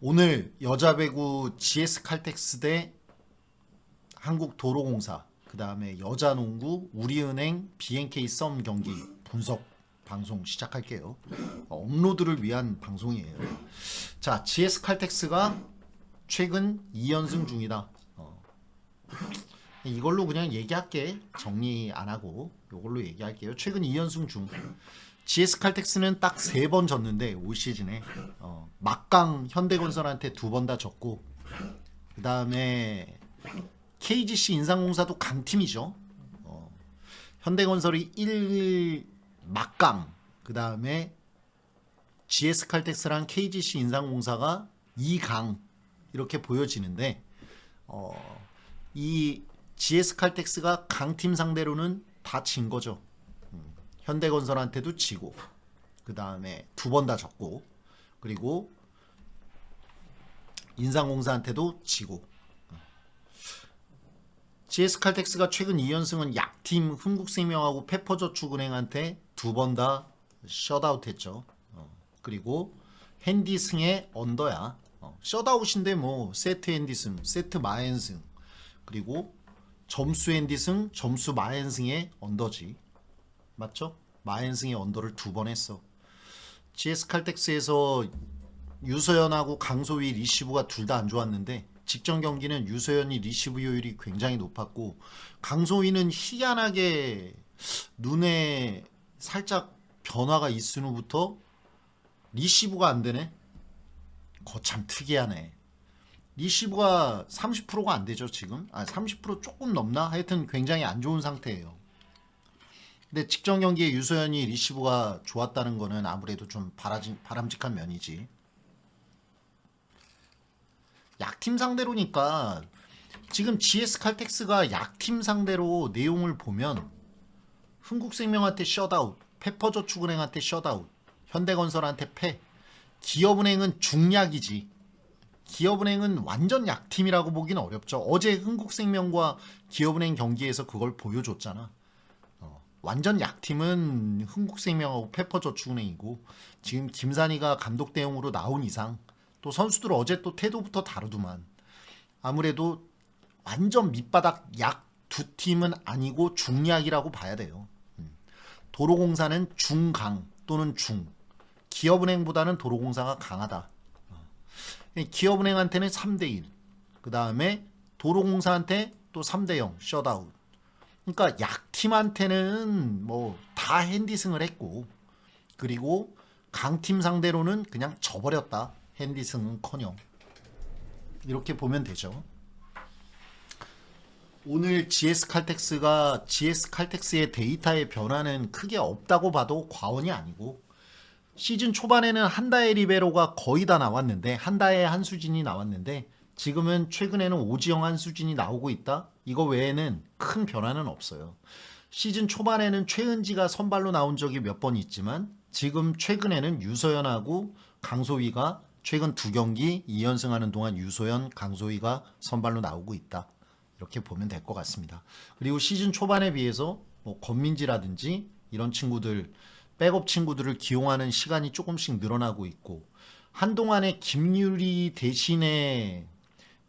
오늘 여자 배구 GS 칼텍스 대 한국도로공사, 그 다음에 여자농구 우리은행 BNK 썸 경기 분석 방송 시작할게요. 업로드를 위한 방송이에요. 자, GS 칼텍스가 최근 2연승 중이다. 이걸로 그냥 얘기할게. 정리 안 하고 이걸로 얘기할게요. 최근 2연승 중. GS 칼텍스는 딱 3번 졌는데 올 시즌에 막강 현대건설한테 2번 다 졌고, 그 다음에 KGC 인삼공사도 강팀이죠. 현대건설이 1 막강, 그 다음에 GS 칼텍스랑 KGC 인삼공사가 2강 이렇게 보여지는데, 이 GS 칼텍스가 강팀 상대로는 다 진 거죠. 현대건설한테도 지고, 그 다음에 2번 다 졌고, 그리고 인삼공사한테도 지고. GS 칼텍스가 최근 2연승은 약팀 흥국생명하고 페퍼저축은행한테 2번 다 셧아웃 했죠. 그리고 핸디승의 언더야. 셧아웃인데 뭐 세트 핸디승, 세트 마앤승, 그리고 점수 핸디승, 점수 마앤승의 언더지. 맞죠? 마앤승의 언더를 2번 했어. GS 칼텍스에서 유서연하고 강소희 리시브가 둘 다 안 좋았는데, 직전 경기는 유서연이 리시브 효율이 굉장히 높았고, 강소희는 희한하게 눈에 살짝 변화가 있은 후부터 리시브가 안 되네. 거참 특이하네. 리시브가 30%가 안 되죠 지금. 30% 조금 넘나? 하여튼 굉장히 안 좋은 상태예요. 근데 직전 경기에 유소연이 리시브가 좋았다는 거는 아무래도 좀 바람직한 면이지. 약팀 상대로니까 지금 GS 칼텍스가 약팀 상대로 내용을 보면 흥국생명한테 셧아웃, 페퍼저축은행한테 셧아웃, 현대건설한테 패. 기업은행은 중약이지. 기업은행은 완전 약팀이라고 보기는 어렵죠. 어제 흥국생명과 기업은행 경기에서 그걸 보여줬잖아. 완전 약팀은 흥국생명하고 페퍼저축은행이고, 지금 김산희가 감독 대용으로 나온 이상 또 선수들 어제 또 태도부터 다르더만. 아무래도 완전 밑바닥 약 두 팀은 아니고 중약이라고 봐야 돼요. 도로공사는 중강 또는 중, 기업은행보다는 도로공사가 강하다. 기업은행한테는 3대1, 그 다음에 도로공사한테 또 3대0 셧아웃. 그러니까 약팀한테는 뭐 다 핸디승을 했고, 그리고 강팀 상대로는 그냥 져버렸다. 핸디승은커녕. 이렇게 보면 되죠. 오늘 GS 칼텍스의 데이터의 변화는 크게 없다고 봐도 과언이 아니고, 시즌 초반에는 한다의 리베로가 거의 다 나왔는데, 한다의 한수진이 나왔는데, 지금은 최근에는 오지영 한수진이 나오고 있다. 이거 외에는 큰 변화는 없어요. 시즌 초반에는 최은지가 선발로 나온 적이 몇 번 있지만, 지금 최근에는 유소연하고 강소희가 최근 2경기 2연승하는 동안 유소연, 강소희가 선발로 나오고 있다. 이렇게 보면 될 것 같습니다. 그리고 시즌 초반에 비해서 뭐 권민지라든지 이런 친구들, 백업 친구들을 기용하는 시간이 조금씩 늘어나고 있고, 한동안에 김유리 대신에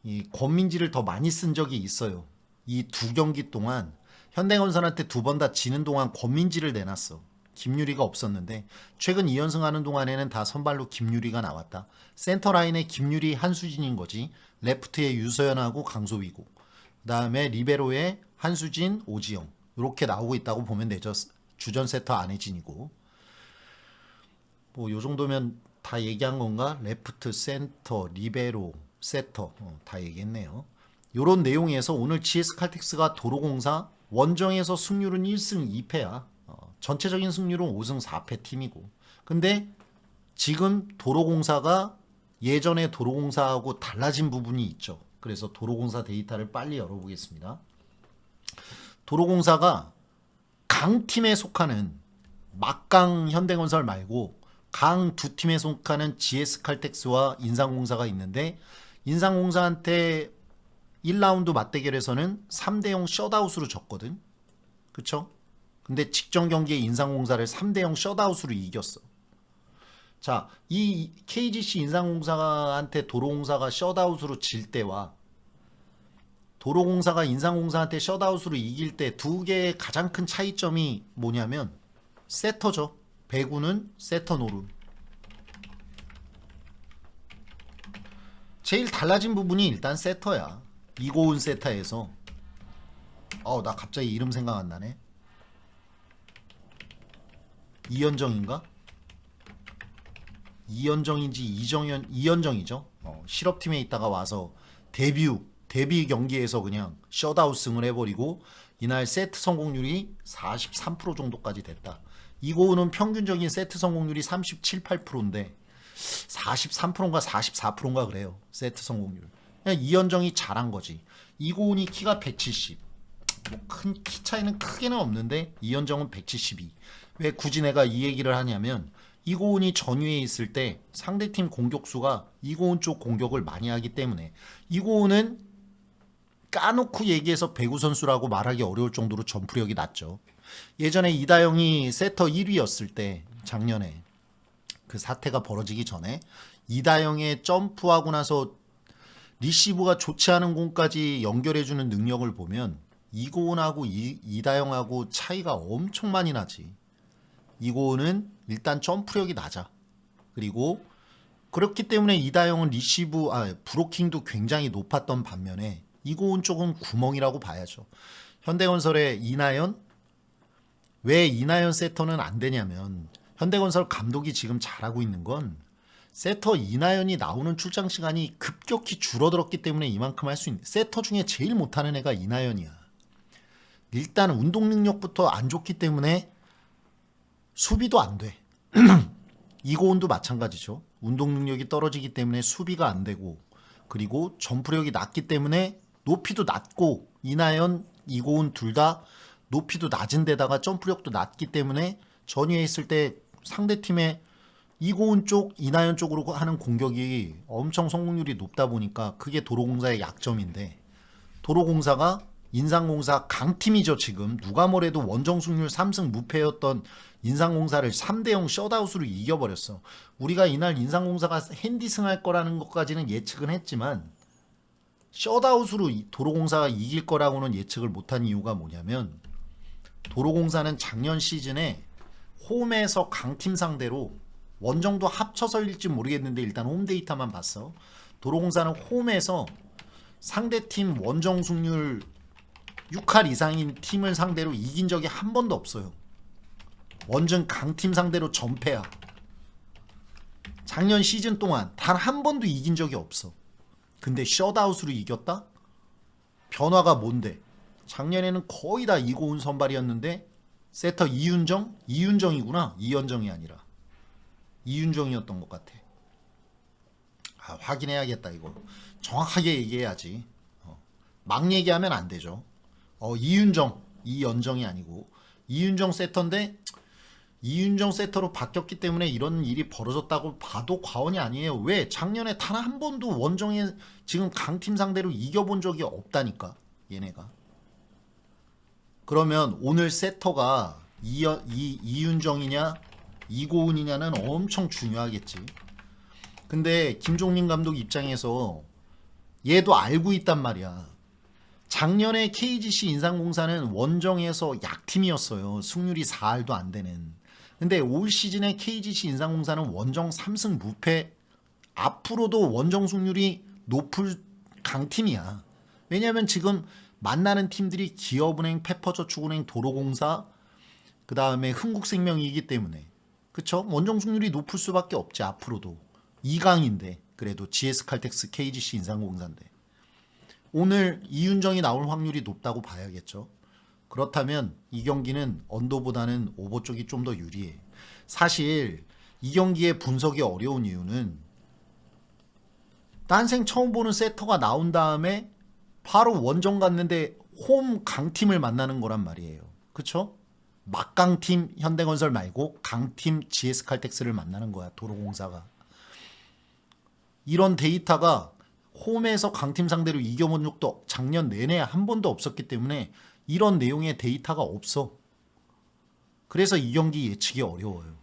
이 권민지를 더 많이 쓴 적이 있어요. 이 2경기 동안 현대건설한테 2번 다 지는 동안 권민지를 내놨어. 김유리가 없었는데, 최근 2연승하는 동안에는 다 선발로 김유리가 나왔다. 센터라인에 김유리, 한수진인 거지. 레프트에 유서연하고 강소희고, 그 다음에 리베로에 한수진, 오지영, 이렇게 나오고 있다고 보면 되죠. 주전 세터 안혜진이고. 뭐 요 정도면 다 얘기한 건가? 레프트, 센터, 리베로, 세터 다 얘기했네요. 요런 내용에서 오늘 GS 칼텍스가 도로공사 원정에서 승률은 1승 2패야. 전체적인 승률은 5승 4패 팀이고. 근데 지금 도로공사가 예전에 도로공사하고 달라진 부분이 있죠. 그래서 도로공사 데이터를 빨리 열어보겠습니다. 도로공사가 강팀에 속하는 막강 현대건설 말고 강 두 팀에 속하는 GS 칼텍스와 인삼공사가 있는데, 인삼공사한테 1라운드 맞대결에서는 3대0 셧아웃으로 졌거든. 그쵸? 근데 직전 경기에 인삼공사를 3대0 셧아웃으로 이겼어. 자, 이 KGC 인삼공사한테 도로공사가 셧아웃으로 질 때와 도로공사가 인삼공사한테 셧아웃으로 이길 때 두 개의 가장 큰 차이점이 뭐냐면 세터죠. 배구는 세터 노름. 제일 달라진 부분이 일단 세터야. 이고은 세타에서. 나 갑자기 이름 생각 안 나네. 이현정인가? 이현정인지 이현정이죠. 실업팀에 있다가 와서 데뷔 경기에서 그냥 셧아웃 승을 해버리고 이날 세트 성공률이 43% 정도까지 됐다. 이고은은 평균적인 세트 성공률이 37, 8%인데 43%인가 44%인가 그래요. 세트 성공률. 그냥 이현정이 잘한 거지. 이고은이 키가 170. 뭐 큰 키 차이는 크게는 없는데 이현정은 172. 왜 굳이 내가 이 얘기를 하냐면 이고은이 전위에 있을 때 상대팀 공격수가 이고은 쪽 공격을 많이 하기 때문에 이고은은 까놓고 얘기해서 배구 선수라고 말하기 어려울 정도로 점프력이 낮죠. 예전에 이다영이 세터 1위였을 때 작년에 그 사태가 벌어지기 전에 이다영의 점프하고 나서 리시브가 좋지 않은 공까지 연결해주는 능력을 보면 이고은하고 이다영하고 차이가 엄청 많이 나지. 이고은은 일단 점프력이 낮아. 그리고 그렇기 때문에 이다영은 브로킹도 굉장히 높았던 반면에 이고은 쪽은 구멍이라고 봐야죠. 현대건설의 이나연? 왜 이나연 세터는 안 되냐면 현대건설 감독이 지금 잘하고 있는 건 세터 이나연이 나오는 출장 시간이 급격히 줄어들었기 때문에 이만큼 할 수 있는. 세터 중에 제일 못하는 애가 이나연이야. 일단 운동 능력부터 안 좋기 때문에 수비도 안 돼. 이고은도 마찬가지죠. 운동 능력이 떨어지기 때문에 수비가 안 되고 그리고 점프력이 낮기 때문에 높이도 낮고 이나연, 이고은 둘 다 높이도 낮은 데다가 점프력도 낮기 때문에 전위에 있을 때 상대팀의 이고은 쪽, 이나연 쪽으로 하는 공격이 엄청 성공률이 높다 보니까 그게 도로공사의 약점인데 도로공사가 인삼공사 강팀이죠. 지금 누가 뭐래도 원정 승률 3승 무패였던 인삼공사를 3대0 셧아웃으로 이겨버렸어. 우리가 이날 인삼공사가 핸디승할 거라는 것까지는 예측은 했지만 셧아웃으로 도로공사가 이길 거라고는 예측을 못한 이유가 뭐냐면 도로공사는 작년 시즌에 홈에서 강팀 상대로 원정도 합쳐서일지 모르겠는데 일단 홈 데이터만 봤어. 도로공사는 홈에서 상대팀 원정 승률 6할 이상인 팀을 상대로 이긴 적이 한 번도 없어요. 원정 강팀 상대로 전패야. 작년 시즌 동안 단 한 번도 이긴 적이 없어. 근데 셧아웃으로 이겼다? 변화가 뭔데? 작년에는 거의 다 이고은 선발이었는데 세터 이윤정이구나. 이현정이 아니라 이윤정이었던 것 같아. 확인해야겠다 이거. 정확하게 얘기해야지. 막 얘기하면 안 되죠. 이윤정이 아니고 이윤정 세터인데 이윤정 세터로 바뀌었기 때문에 이런 일이 벌어졌다고 봐도 과언이 아니에요. 왜? 작년에 단 한 번도 원정에 지금 강팀 상대로 이겨본 적이 없다니까 얘네가. 그러면 오늘 세터가 이윤정이냐 이고은이냐는 엄청 중요하겠지. 근데 김종민 감독 입장에서 얘도 알고 있단 말이야. 작년에 KGC 인삼공사는 원정에서 약팀이었어요. 승률이 4할도 안 되는. 근데 올 시즌에 KGC 인삼공사는 원정 3승 무패. 앞으로도 원정 승률이 높을 강팀이야. 왜냐하면 지금 만나는 팀들이 기업은행, 페퍼저축은행, 도로공사, 그 다음에 흥국생명이기 때문에. 그쵸? 원정 승률이 높을 수밖에 없지. 앞으로도 2강인데 그래도 GS칼텍스, KGC 인삼공사인데 오늘 이윤정이 나올 확률이 높다고 봐야겠죠. 그렇다면 이 경기는 언더보다는 오버 쪽이 좀 더 유리해. 사실 이 경기의 분석이 어려운 이유는 난생 처음 보는 세터가 나온 다음에 바로 원정 갔는데 홈 강팀을 만나는 거란 말이에요. 그쵸? 막강팀 현대건설 말고 강팀 GS칼텍스를 만나는 거야. 도로공사가. 이런 데이터가 홈에서 강팀 상대로 이겨본 적도 작년 내내 한 번도 없었기 때문에 이런 내용의 데이터가 없어. 그래서 이 경기 예측이 어려워요.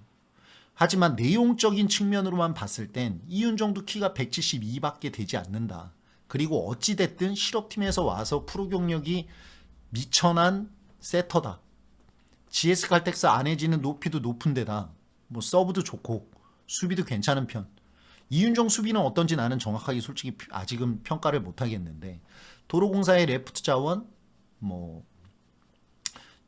하지만 내용적인 측면으로만 봤을 땐 이윤정도 키가 172밖에 되지 않는다. 그리고 어찌됐든 실업팀에서 와서 프로 경력이 미천한 세터다. GS 칼텍스 안혜진은 높이도 높은 데다 뭐 서브도 좋고 수비도 괜찮은 편. 이윤정 수비는 어떤지 나는 정확하게 솔직히 아직은 평가를 못하겠는데 도로공사의 레프트 자원 뭐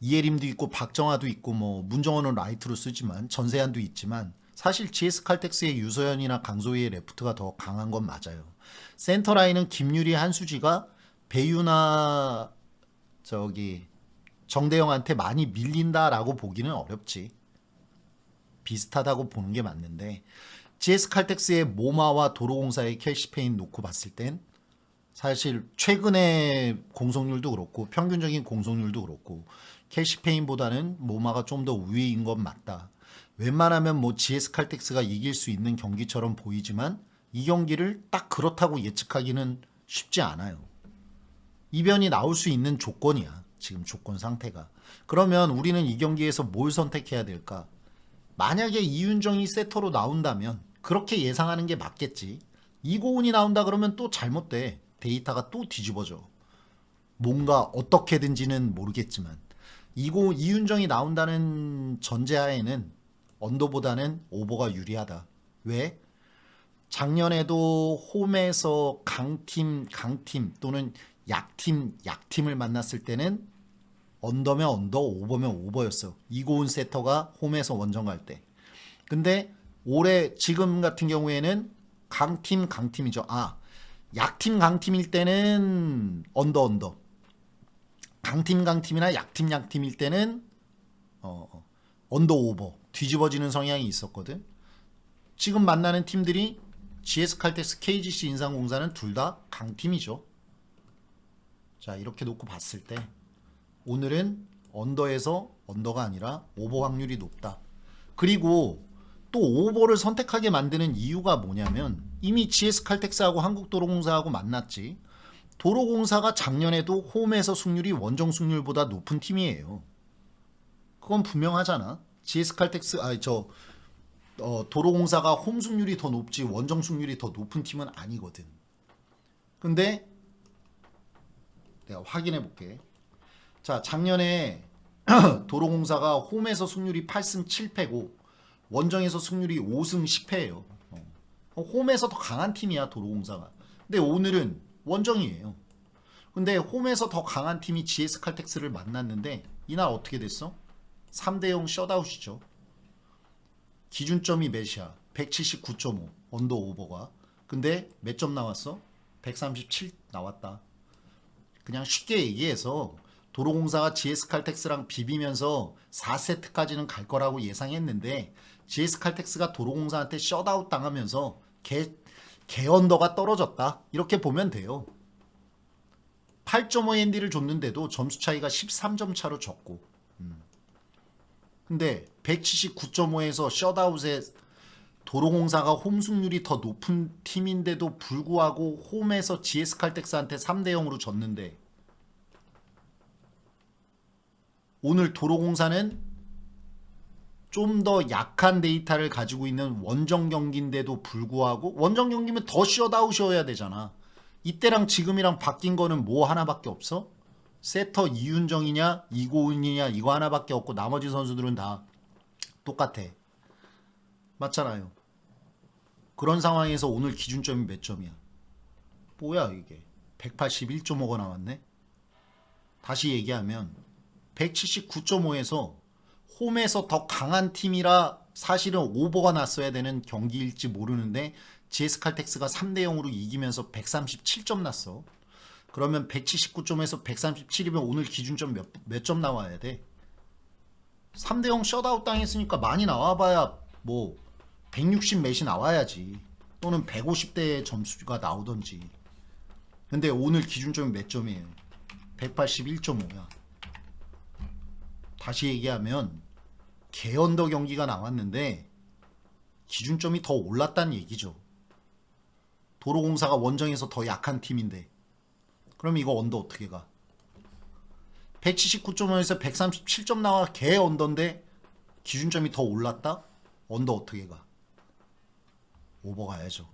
이예림도 있고 박정아도 있고 뭐 문정원은 라이트로 쓰지만 전세한도 있지만 사실 GS 칼텍스의 유소연이나 강소희의 레프트가 더 강한 건 맞아요. 센터 라인은 김유리, 한수지가 배유나 저기 정대영한테 많이 밀린다라고 보기는 어렵지. 비슷하다고 보는 게 맞는데 GS 칼텍스의 모마와 도로공사의 캘시페인 놓고 봤을 땐 사실 최근의 공속률도 그렇고 평균적인 공속률도 그렇고 캘시페인보다는 모마가 좀 더 우위인 건 맞다. 웬만하면 뭐 GS 칼텍스가 이길 수 있는 경기처럼 보이지만 이 경기를 딱 그렇다고 예측하기는 쉽지 않아요. 이변이 나올 수 있는 조건이야. 지금 조건 상태가. 그러면 우리는 이 경기에서 뭘 선택해야 될까? 만약에 이윤정이 세터로 나온다면 그렇게 예상하는 게 맞겠지. 이고은이 나온다 그러면 또 잘못돼. 데이터가 또 뒤집어져. 뭔가 어떻게든지는 모르겠지만 이윤정이 나온다는 전제하에는 언더보다는 오버가 유리하다. 왜? 작년에도 홈에서 강팀 또는 약팀을 만났을 때는 언더면 언더, 오버면 오버였어. 이고은 세터가 홈에서 원정 갈 때. 근데 올해 지금 같은 경우에는 강팀이죠. 약팀일 때는 언더. 강팀이나 약팀일 때는 언더 오버. 뒤집어지는 성향이 있었거든. 지금 만나는 팀들이 GS 칼텍스, KGC 인삼공사는 둘 다 강팀이죠. 자, 이렇게 놓고 봤을 때 오늘은 언더에서 언더가 아니라 오버 확률이 높다. 그리고 또 오버를 선택하게 만드는 이유가 뭐냐면 이미 GS 칼텍스하고 한국도로공사하고 만났지. 도로공사가 작년에도 홈에서 승률이 원정 승률보다 높은 팀이에요. 그건 분명하잖아. GS 칼텍스 도로공사가 홈 승률이 더 높지 원정 승률이 더 높은 팀은 아니거든. 근데 내가 확인해 볼게. 자, 작년에 도로공사가 홈에서 승률이 8승 7패고 원정에서 승률이 5승 10패예요. 홈에서 더 강한 팀이야, 도로공사가. 근데 오늘은 원정이에요. 근데 홈에서 더 강한 팀이 GS 칼텍스를 만났는데 이날 어떻게 됐어? 3대0 셧아웃이죠. 기준점이 몇이야? 179.5 언더 오버가. 근데 몇 점 나왔어? 137 나왔다. 그냥 쉽게 얘기해서 도로공사가 GS 칼텍스랑 비비면서 4세트까지는 갈 거라고 예상했는데 GS 칼텍스가 도로공사한테 셧아웃 당하면서 개 언더가 떨어졌다. 이렇게 보면 돼요. 8.5 핸디를 줬는데도 점수 차이가 13점 차로 졌고 근데 179.5에서 셧아웃에 도로공사가 홈 승률이 더 높은 팀인데도 불구하고 홈에서 GS 칼텍스한테 3대0으로 졌는데 오늘 도로공사는 좀 더 약한 데이터를 가지고 있는 원정 경기인데도 불구하고 원정 경기면 더 셧아웃이어야 되잖아. 이때랑 지금이랑 바뀐 거는 뭐 하나밖에 없어? 세터 이윤정이냐 이고은이냐 이거 하나밖에 없고 나머지 선수들은 다 똑같아. 맞잖아요. 그런 상황에서 오늘 기준점이 몇 점이야? 뭐야 이게 181.5가 나왔네. 다시 얘기하면 179.5에서 홈에서 더 강한 팀이라 사실은 오버가 났어야 되는 경기일지 모르는데 GS 칼텍스가 3대0으로 이기면서 137점 났어. 그러면 179점에서 137이면 오늘 기준점 몇 점 나와야 돼? 3대0 셧아웃 당했으니까 많이 나와봐야 뭐 160 몇이 나와야지. 또는 150대 점수가 나오던지. 근데 오늘 기준점이 몇 점이에요? 181.5야. 다시 얘기하면 개언더 경기가 나왔는데 기준점이 더 올랐다는 얘기죠. 도로공사가 원정에서 더 약한 팀인데 그럼 이거 언더 어떻게 가? 179.5에서 137점 나와 개 언더인데 기준점이 더 올랐다? 언더 어떻게 가? 오버 가야죠.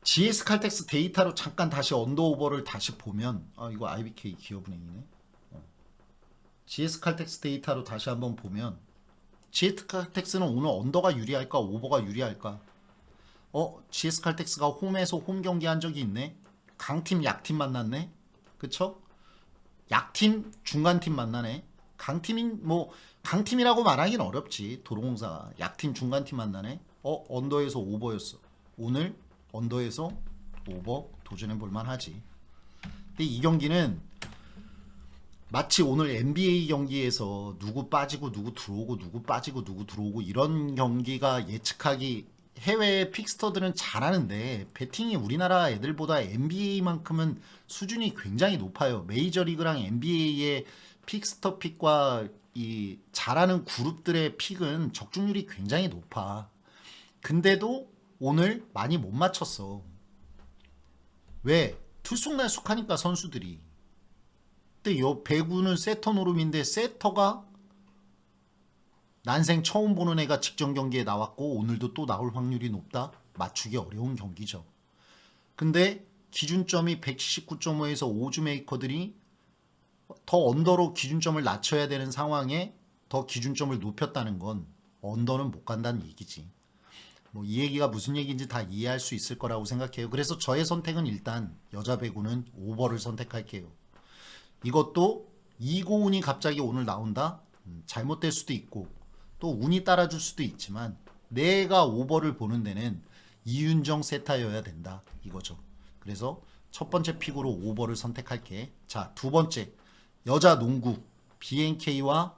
GS 칼텍스 데이터로 잠깐 다시 언더 오버를 다시 보면 이거 IBK 기업은행이네. GS 칼텍스 데이터로 다시 한번 보면 GS 칼텍스는 오늘 언더가 유리할까 오버가 유리할까? GS 칼텍스가 홈에서 홈 경기 한 적이 있네. 강팀 약팀 만났네. 그쵸? 약팀 중간팀 만나네. 강팀이라고 말하긴 어렵지. 도로공사 약팀 중간팀 만나네. 언더에서 오버였어. 오늘 언더에서 오버 도전해 볼만 하지. 근데 이 경기는 마치 오늘 NBA 경기에서 누구 빠지고 누구 들어오고 누구 빠지고 누구 들어오고 이런 경기가 예측하기, 해외 픽스터들은 잘하는데 배팅이 우리나라 애들보다 NBA만큼은 수준이 굉장히 높아요. 메이저리그랑 NBA의 픽스터 픽과 이 잘하는 그룹들의 픽은 적중률이 굉장히 높아. 근데도 오늘 많이 못 맞췄어. 왜? 들쑥날쑥하니까 선수들이. 근데 요 배구는 세터 노름인데 세터가 난생 처음 보는 애가 직전 경기에 나왔고 오늘도 또 나올 확률이 높다? 맞추기 어려운 경기죠. 근데 기준점이 179.5에서 오주 메이커들이 더 언더로 기준점을 낮춰야 되는 상황에 더 기준점을 높였다는 건 언더는 못 간다는 얘기지. 뭐 이 얘기가 무슨 얘기인지 다 이해할 수 있을 거라고 생각해요. 그래서 저의 선택은 일단 여자 배구는 오버를 선택할게요. 이것도 이고운이 갑자기 오늘 나온다? 잘못될 수도 있고 또 운이 따라줄 수도 있지만 내가 오버를 보는 데는 이윤정 세타여야 된다 이거죠. 그래서 첫 번째 픽으로 오버를 선택할게. 자, 두 번째 여자 농구 BNK와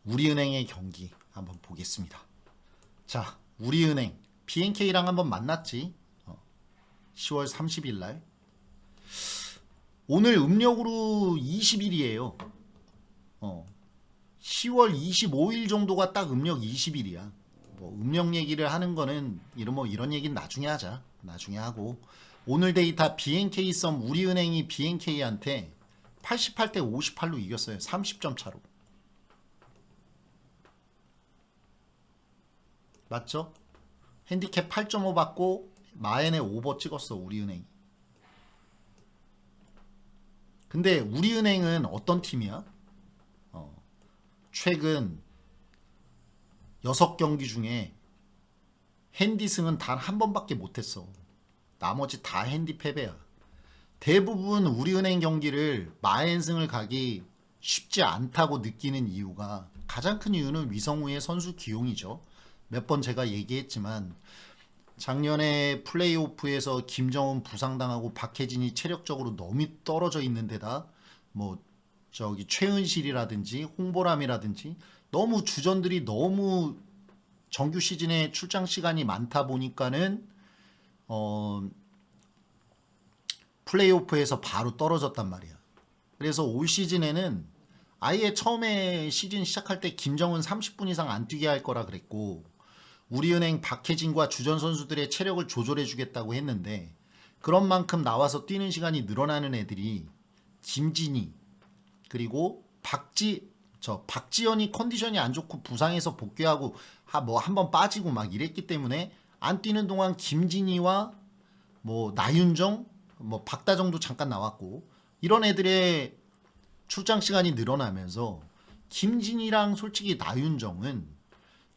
우리은행의 경기 한번 보겠습니다. 자, 우리은행 BNK랑 한번 만났지. 10월 30일 날. 오늘 음력으로 20일이에요. 10월 25일 정도가 딱 음력 20일이야. 뭐 음력 얘기를 하는 거는 이런 얘기는 나중에 하자. 나중에 하고. 오늘 데이터 BNK 썸 우리은행이 BNK한테 88대 58로 이겼어요. 30점 차로. 맞죠? 핸디캡 8.5 받고 마엔에 오버 찍었어. 우리은행이. 근데 우리은행은 어떤 팀이야? 최근 6경기 중에 핸디승은 단 한 번밖에 못했어. 나머지 다 핸디 패배야. 대부분 우리은행 경기를 마엔승을 가기 쉽지 않다고 느끼는 이유가, 가장 큰 이유는 위성우의 선수 기용이죠. 몇 번 제가 얘기했지만 작년에 플레이오프에서 김정은 부상당하고 박혜진이 체력적으로 너무 떨어져 있는 데다 최은실이라든지 홍보람이라든지 너무 주전들이 너무 정규 시즌에 출장 시간이 많다 보니까는 플레이오프에서 바로 떨어졌단 말이야. 그래서 올 시즌에는 아예 처음에 시즌 시작할 때 김정은 30분 이상 안 뛰게 할 거라 그랬고, 우리은행 박혜진과 주전 선수들의 체력을 조절해 주겠다고 했는데, 그런 만큼 나와서 뛰는 시간이 늘어나는 애들이 김진희 그리고 박지현이 컨디션이 안 좋고 부상해서 복귀하고 한번 빠지고 막 이랬기 때문에 안 뛰는 동안 김진희와 나윤정, 박다정도 잠깐 나왔고, 이런 애들의 출장 시간이 늘어나면서 김진희랑 솔직히 나윤정은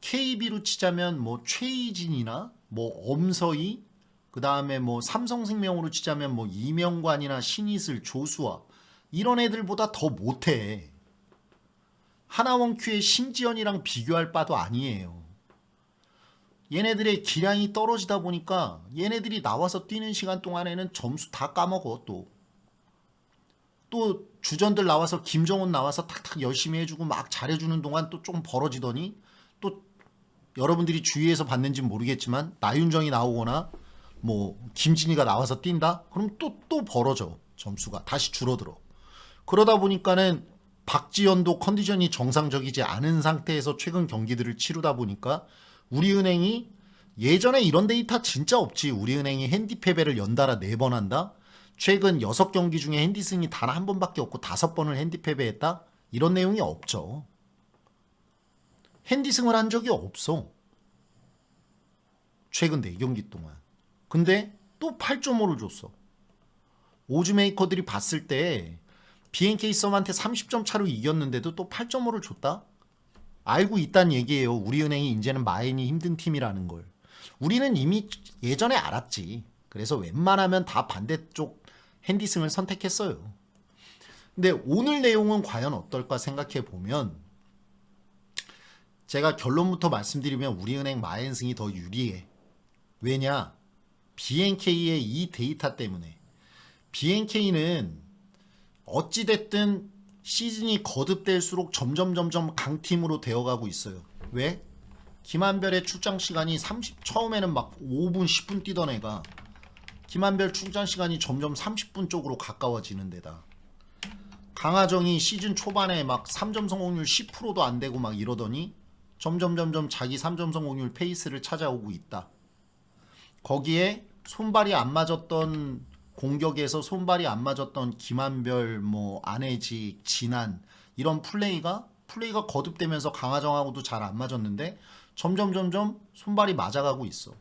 KB로 치자면 최희진이나 엄서희, 그 다음에 삼성생명으로 치자면 이명관이나 신이슬, 조수아, 이런 애들보다 더 못해. 하나원큐의 신지연이랑 비교할 바도 아니에요. 얘네들의 기량이 떨어지다 보니까 얘네들이 나와서 뛰는 시간 동안에는 점수 다 까먹어. 또 주전들 나와서 김정은 나와서 탁탁 열심히 해주고 막 잘해주는 동안 또 좀 벌어지더니, 또 여러분들이 주위에서 봤는지 모르겠지만 나윤정이 나오거나 김진희가 나와서 뛴다? 그럼 또 벌어져. 점수가 다시 줄어들어. 그러다 보니까는 박지현도 컨디션이 정상적이지 않은 상태에서 최근 경기들을 치르다 보니까 우리은행이, 예전에 이런 데이터 진짜 없지. 우리은행이 핸디 패배를 연달아 4번 한다? 최근 6경기 중에 핸디승이 단 한 번밖에 없고 5번을 핸디 패배했다? 이런 내용이 없죠. 핸디승을 한 적이 없어. 최근 4경기 동안. 근데 또 8.5를 줬어. 오즈메이커들이 봤을 때 BNK 썸한테 30점 차로 이겼는데도 또 8.5를 줬다? 알고 있다는 얘기예요. 우리은행이 이제는 마인이 힘든 팀이라는 걸. 우리는 이미 예전에 알았지. 그래서 웬만하면 다 반대쪽 핸디승을 선택했어요. 근데 오늘 내용은 과연 어떨까 생각해 보면 제가 결론부터 말씀드리면 우리은행 마인승이 더 유리해. 왜냐? BNK의 이 데이터 때문에. BNK는 어찌됐든 시즌이 거듭될수록 점점 강팀으로 되어가고 있어요. 왜? 김한별의 출장 시간이 처음에는 막 5분 10분 뛰던 애가 김한별 출장 시간이 점점 30분 쪽으로 가까워지는 데다 강하정이 시즌 초반에 막 3점 성공률 10%도 안 되고 막 이러더니 점점 자기 3점 성공률 페이스를 찾아오고 있다. 거기에 손발이 안 맞았던 공격에서 손발이 안 맞았던 김한별, 뭐 안혜지, 진한 이런 플레이가 거듭되면서 강하정하고도 잘 안 맞았는데 점점 손발이 맞아가고 있어.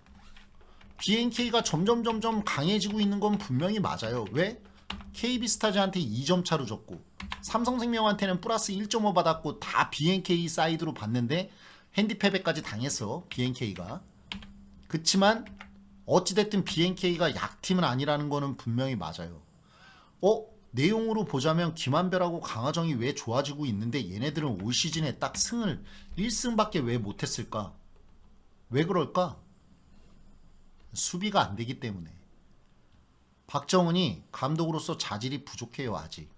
BNK가 점점 강해지고 있는 건 분명히 맞아요. 왜? KB스타즈한테 2점 차로 졌고 삼성생명한테는 플러스 1.5 받았고 다 BNK 사이드로 봤는데 핸디패배까지 당했어. BNK가. 그치만 어찌됐든 BNK가 약팀은 아니라는 거는 분명히 맞아요. 내용으로 보자면 김한별하고 강하정이 왜 좋아지고 있는데 얘네들은 올 시즌에 딱 승을 1승밖에 왜 못했을까? 왜 그럴까? 수비가 안 되기 때문에. 박정은이 감독으로서 자질이 부족해요. 아직.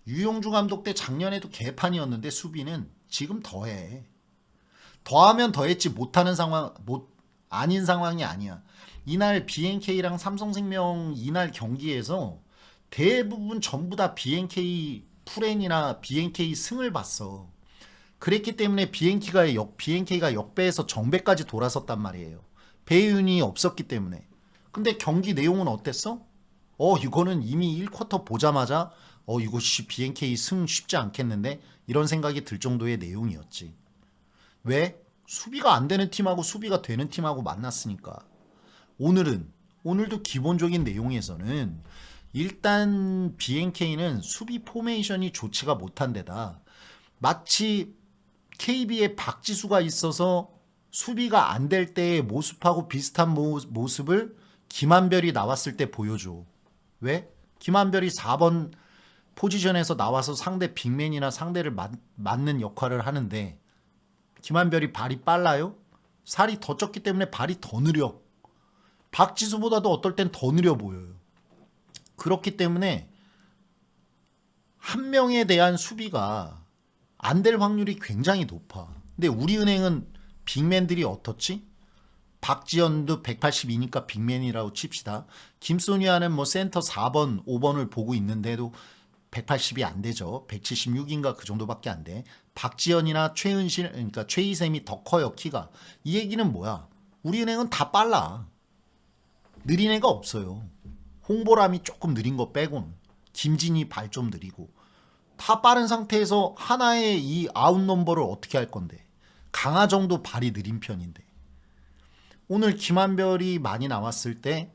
유용주 감독 때 작년에도 개판이었는데 수비는 지금 더해. 더하면 더했지 못하는 상황 아닌 상황이 아니야. 이날 BNK랑 삼성생명 이날 경기에서 대부분 전부 다 BNK 풀엔이나 BNK 승을 봤어. 그랬기 때문에 BNK가 역배에서 정배까지 돌아섰단 말이에요. 배윤이 없었기 때문에. 근데 경기 내용은 어땠어? 이거는 이미 1쿼터 보자마자 이거 BNK 승 쉽지 않겠는데? 이런 생각이 들 정도의 내용이었지. 왜? 수비가 안 되는 팀하고 수비가 되는 팀하고 만났으니까. 오늘도 기본적인 내용에서는 일단 BNK는 수비 포메이션이 좋지가 못한 데다 마치 KB에 박지수가 있어서 수비가 안 될 때의 모습하고 비슷한 모습을 김한별이 나왔을 때 보여줘. 왜? 김한별이 4번 포지션에서 나와서 상대 빅맨이나 상대를 맞는 역할을 하는데 김한별이 발이 빨라요? 살이 더 쪘기 때문에 발이 더 느려. 박지수보다도 어떨 땐 더 느려 보여요. 그렇기 때문에 한 명에 대한 수비가 안 될 확률이 굉장히 높아. 근데 우리은행은 빅맨들이 어떻지? 박지현도 182니까 빅맨이라고 칩시다. 김소니아는 뭐 센터 4번, 5번을 보고 있는데도 180이 안 되죠. 176인가 그 정도밖에 안 돼. 박지현이나 최은실, 그러니까 최희샘이 더 커요, 키가. 이 얘기는 뭐야? 우리은행은 다 빨라. 느린 애가 없어요. 홍보람이 조금 느린 거 빼고는. 김진이 발 좀 느리고. 다 빠른 상태에서 하나의 이 아웃 넘버를 어떻게 할 건데. 강하정도 발이 느린 편인데. 오늘 김한별이 많이 나왔을 때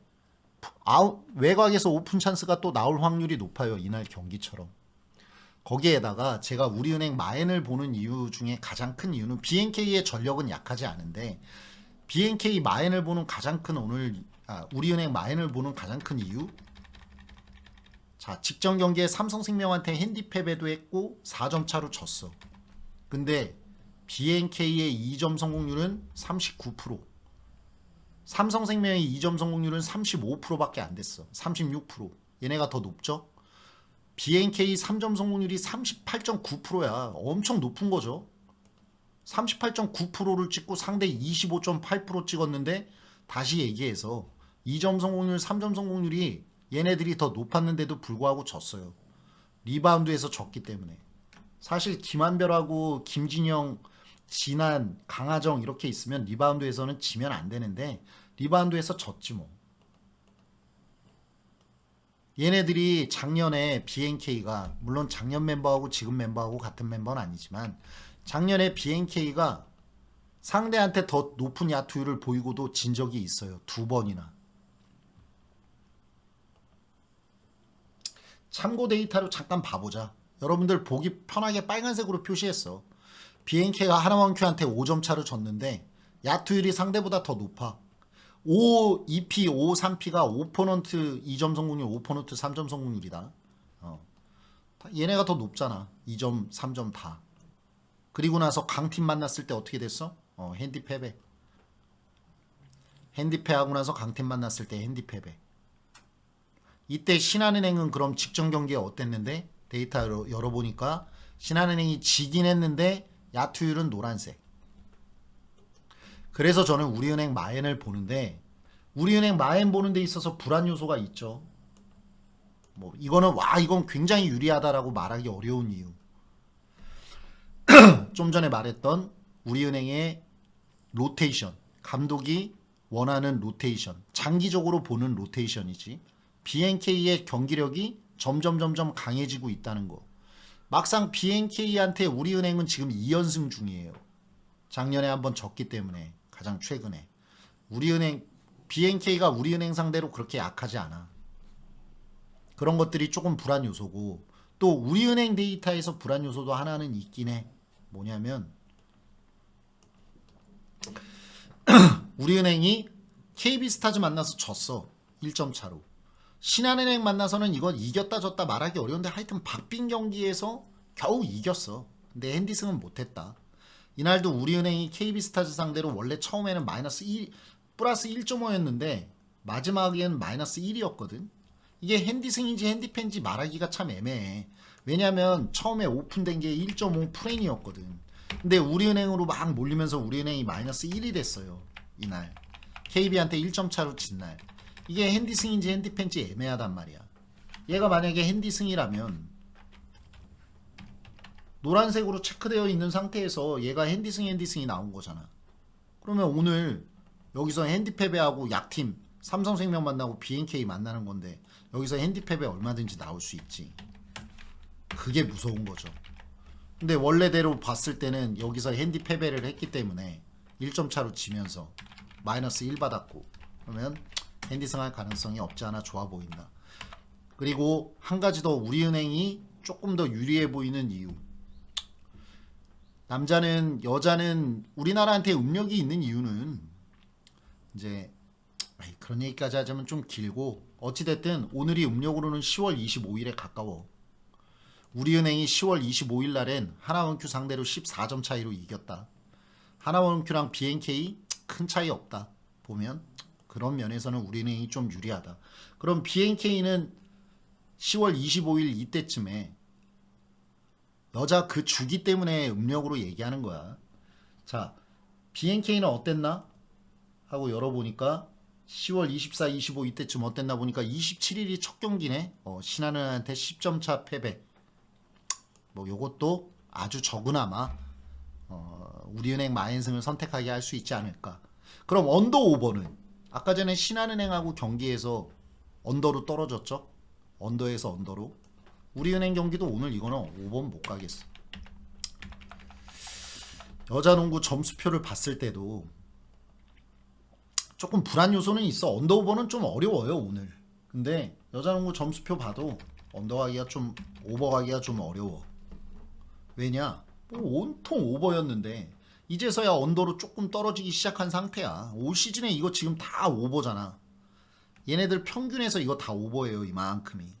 외곽에서 오픈 찬스가 또 나올 확률이 높아요. 이날 경기처럼. 거기에다가 제가 우리은행 마엔을 보는 이유 중에 가장 큰 이유는 BNK의 전력은 약하지 않은데 BNK 마엔을 보는 가장 큰 우리은행 마엔을 보는 가장 큰 이유. 자, 직전 경기에 삼성생명한테 핸디패배도 했고 4점 차로 졌어. 근데 BNK의 2점 성공률은 39%. 삼성생명의 2점 성공률은 35%밖에 안 됐어. 36%. 얘네가 더 높죠? BNK 3점 성공률이 38.9%야. 엄청 높은 거죠. 38.9%를 찍고 상대 25.8% 찍었는데 다시 얘기해서 2점 성공률, 3점 성공률이 얘네들이 더 높았는데도 불구하고 졌어요. 리바운드에서 졌기 때문에. 사실 김한별하고 김진영, 진한, 강하정 이렇게 있으면 리바운드에서는 지면 안 되는데 리바운드에서 졌지 뭐. 얘네들이 작년에 BNK가 물론 작년 멤버하고 지금 멤버하고 같은 멤버는 아니지만 작년에 BNK가 상대한테 더 높은 야투율을 보이고도 진 적이 있어요. 2번이나. 참고 데이터로 잠깐 봐보자. 여러분들 보기 편하게 빨간색으로 표시했어. BNK가 하나원큐한테 5점 차로 졌는데 야투율이 상대보다 더 높아. 2P, 3P가 오포넌트 2점 성공률, 오포넌트 3점 성공률이다. 얘네가 더 높잖아. 2점, 3점 다. 그리고 나서 강팀 만났을 때 어떻게 됐어? 핸디 패배. 핸디 패하고 나서 강팀 만났을 때 핸디 패배. 이때 신한은행은 그럼 직전 경기에 어땠는데? 데이터 열어보니까 신한은행이 지긴 했는데 야투율은 노란색. 그래서 저는 우리은행 마엔을 보는데 우리은행 마엔 보는 데 있어서 불안 요소가 있죠. 뭐 이거는 이건 굉장히 유리하다라고 말하기 어려운 이유. 좀 전에 말했던 우리은행의 로테이션, 감독이 원하는 로테이션, 장기적으로 보는 로테이션이지. BNK의 경기력이 점점 강해지고 있다는 거. 막상 BNK한테 우리은행은 지금 2연승 중이에요. 작년에 한번 졌기 때문에 가장 최근에. 우리은행 BNK가 우리은행 상대로 그렇게 약하지 않아. 그런 것들이 조금 불안 요소고, 또 우리은행 데이터에서 불안 요소도 하나는 있긴 해. 뭐냐면 우리은행이 KB스타즈 만나서 졌어. 1점 차로. 신한은행 만나서는 이건 이겼다 졌다 말하기 어려운데 하여튼 박빙 경기에서 겨우 이겼어. 근데 핸디승은 못했다. 이날도 우리은행이 KB스타즈 상대로 원래 처음에는 플러스 1.5였는데 마지막엔 마이너스 1이었거든. 이게 핸디승인지 핸디팬인지 말하기가 참 애매해. 왜냐면 처음에 오픈된 게 1.5 프레인이었거든. 근데 우리은행으로 막 몰리면서 우리은행이 마이너스 1이 됐어요. 이날 KB한테 1점 차로 진 날. 이게 핸디승인지 핸디팬인지 애매하단 말이야. 얘가 만약에 핸디승이라면 노란색으로 체크되어 있는 상태에서 얘가 핸디승이 나온 거잖아. 그러면 오늘 여기서 핸디 패배하고 약팀 삼성생명 만나고 BNK 만나는 건데 여기서 핸디 패배 얼마든지 나올 수 있지. 그게 무서운 거죠. 근데 원래대로 봤을 때는 여기서 핸디 패배를 했기 때문에 1점 차로 지면서 마이너스 1 받았고, 그러면 핸디승할 가능성이 없지 않아 좋아 보인다. 그리고 한 가지 더 우리은행이 조금 더 유리해 보이는 이유. 여자는 우리나라한테 음력이 있는 이유는 이제 그런 얘기까지 하자면 좀 길고, 어찌됐든 오늘이 음력으로는 10월 25일에 가까워. 우리은행이 10월 25일 날엔 하나원큐 상대로 14점 차이로 이겼다. 하나원큐랑 BNK 큰 차이 없다. 보면 그런 면에서는 우리은행이 좀 유리하다. 그럼 BNK는 10월 25일 이때쯤에 여자 그 주기 때문에 음력으로 얘기하는 거야. 자, BNK는 어땠나? 하고 열어보니까 10월 24, 25 이때쯤 어땠나 보니까 27일이 첫 경기네. 신한은한테 10점 차 패배. 뭐 요것도 아주 적으나마 우리은행 마인승을 선택하게 할 수 있지 않을까. 그럼 언더 오버는 아까 전에 신한은행하고 경기에서 언더로 떨어졌죠. 언더에서 언더로. 우리은행 경기도 오늘 이거는 5번 못 가겠어. 여자농구 점수표를 봤을 때도 조금 불안 요소는 있어. 언더 오버는 좀 어려워요 오늘. 근데 여자농구 점수표 봐도 언더 가기가 좀 오버 가기가 좀 어려워. 왜냐? 온통 오버였는데 이제서야 언더로 조금 떨어지기 시작한 상태야. 올 시즌에 이거 지금 다 오버잖아. 얘네들 평균에서 이거 다 오버예요. 이만큼이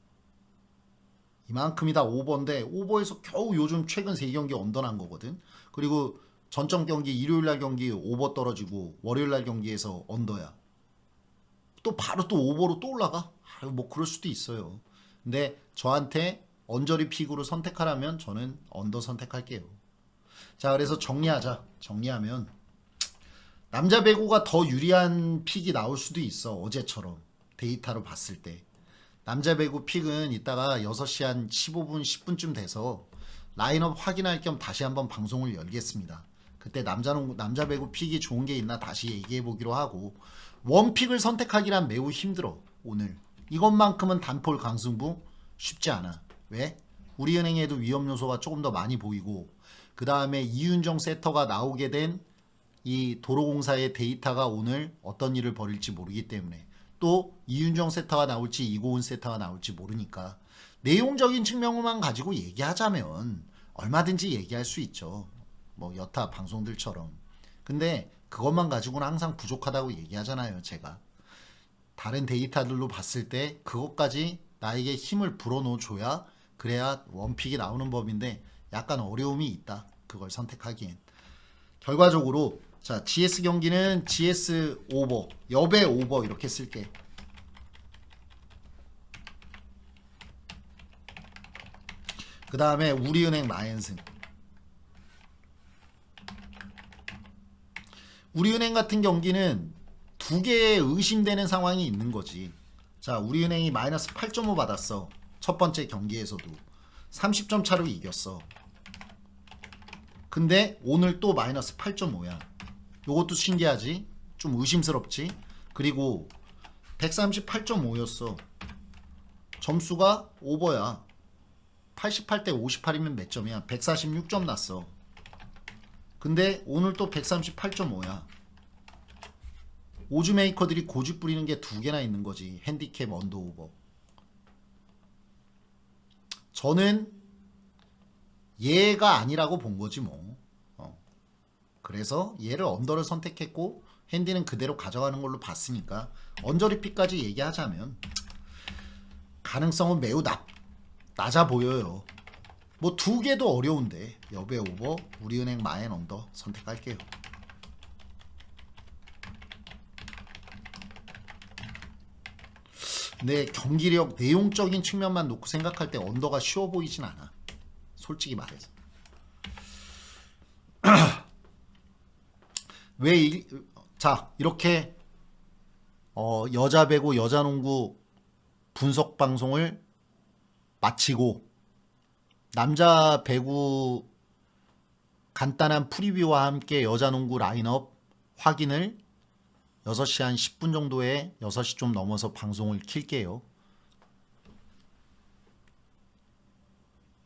다 오버인데 오버에서 겨우 요즘 최근 3경기 언더 난 거거든. 그리고 전적 경기 일요일날 경기 오버 떨어지고 월요일날 경기에서 언더야. 또 바로 또 오버로 또 올라가? 뭐 그럴 수도 있어요. 근데 저한테 언저리 픽으로 선택하라면 저는 언더 선택할게요. 자, 그래서 정리하면 남자 배구가 더 유리한 픽이 나올 수도 있어. 어제처럼 데이터로 봤을 때. 남자 배구 픽은 이따가 6시 한 15분 10분쯤 돼서 라인업 확인할 겸 다시 한번 방송을 열겠습니다. 그때 남자 배구 픽이 좋은 게 있나 다시 얘기해 보기로 하고, 원픽을 선택하기란 매우 힘들어. 오늘 이것만큼은 단폴 강승부 쉽지 않아. 왜? 우리은행에도 위험 요소가 조금 더 많이 보이고, 그 다음에 이윤정 세터가 나오게 된 이 도로공사의 데이터가 오늘 어떤 일을 벌일지 모르기 때문에 또 이윤정 세타가 나올지 이고은 세타가 나올지 모르니까 내용적인 측면만 가지고 얘기하자면 얼마든지 얘기할 수 있죠. 뭐 여타 방송들처럼. 근데 그것만 가지고는 항상 부족하다고 얘기하잖아요. 제가. 다른 데이터들로 봤을 때 그것까지 나에게 힘을 불어넣어줘야 그래야 원픽이 나오는 법인데 약간 어려움이 있다. 그걸 선택하기엔. 결과적으로 자 GS 경기는 GS 오버, 여배 오버 이렇게 쓸게. 그 다음에 우리은행 마연승. 우리은행 같은 경기는 두 개의 의심되는 상황이 있는 거지. 자, 우리은행이 마이너스 8.5 받았어. 첫 번째 경기에서도 30점 차로 이겼어. 근데 오늘 또 마이너스 8.5야. 요것도 신기하지? 좀 의심스럽지? 그리고 138.5였어. 점수가 오버야. 88대 58이면 몇 점이야? 146점 났어. 근데 오늘 또 138.5야. 오즈메이커들이 고집 부리는 게 두 개나 있는 거지. 핸디캡 언더오버. 저는 얘가 아니라고 본 거지 뭐. 그래서 얘를 언더를 선택했고 핸디는 그대로 가져가는 걸로 봤으니까 언저리픽까지 얘기하자면 가능성은 매우 낮아 보여요. 뭐 두 개도 어려운데 여배 오버, 우리은행 마엔 언더 선택할게요. 근데 경기력 내용적인 측면만 놓고 생각할 때 언더가 쉬워 보이진 않아. 솔직히 말해서. 자 이렇게 여자 배구 여자 농구 분석 방송을 마치고 남자 배구 간단한 프리뷰와 함께 여자 농구 라인업 확인을 6시 한 10분 정도에 6시 좀 넘어서 방송을 킬게요.